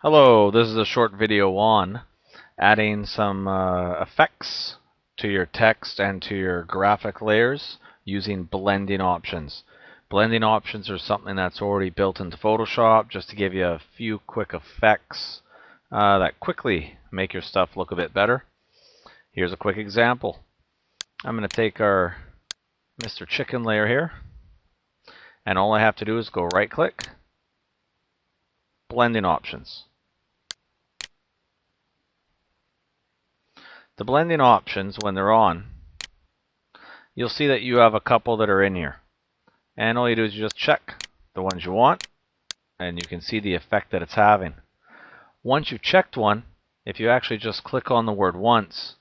Hello, this is a short video on adding some effects to your text and to your graphic layers using blending options. Blending options are something that's already built into Photoshop just to give you a few quick effects that quickly make your stuff look a bit better. Here's a quick example. I'm going to take our Mr. Chicken layer here, and all I have to do is go right click, blending options. The blending options, when they're on, you'll see that you have a couple that are in here. And all you do is you just check the ones you want, and you can see the effect that it's having. Once you've checked one, if you actually just click on the word once,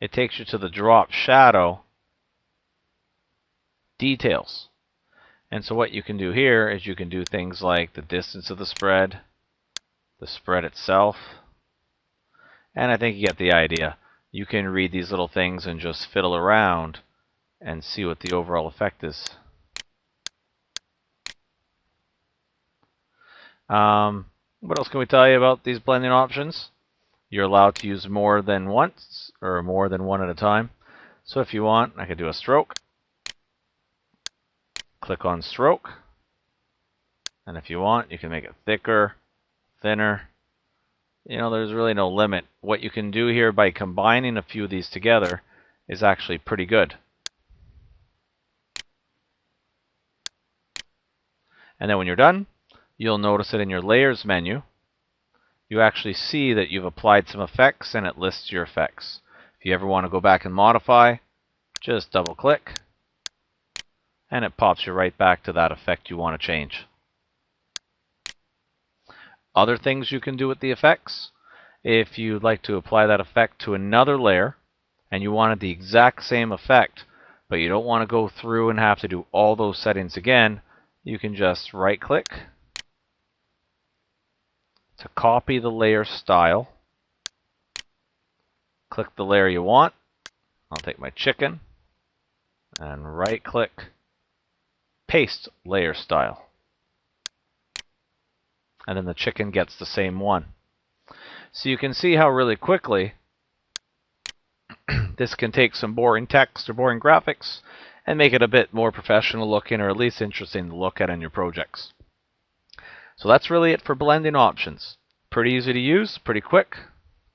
it takes you to the drop shadow details. And so what you can do here is you can do things like the distance of the spread itself, and I think you get the idea. You can read these little things and just fiddle around and see what the overall effect is. What else can we tell you about these blending options? You're allowed to use more than once or more than one at a time. So if you want, I could do a stroke. Click on stroke. And if you want, you can make it thicker, thinner. You know, there's really no limit. What you can do here by combining a few of these together is actually pretty good. And then when you're done, you'll notice that in your layers menu, you actually see that you've applied some effects and it lists your effects. If you ever want to go back and modify, just double click and it pops you right back to that effect you want to change. Other things you can do with the effects, if you'd like to apply that effect to another layer and you wanted the exact same effect, but you don't want to go through and have to do all those settings again, you can just right click to copy the layer style. Click the layer you want. I'll take my chicken and right click, paste layer style. And then the chicken gets the same one. So you can see how really quickly this can take some boring text or boring graphics and make it a bit more professional looking, or at least interesting to look at in your projects. So that's really it for blending options. Pretty easy to use, pretty quick,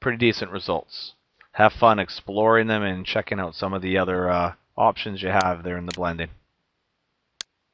pretty decent results. Have fun exploring them and checking out some of the other options you have there in the blending.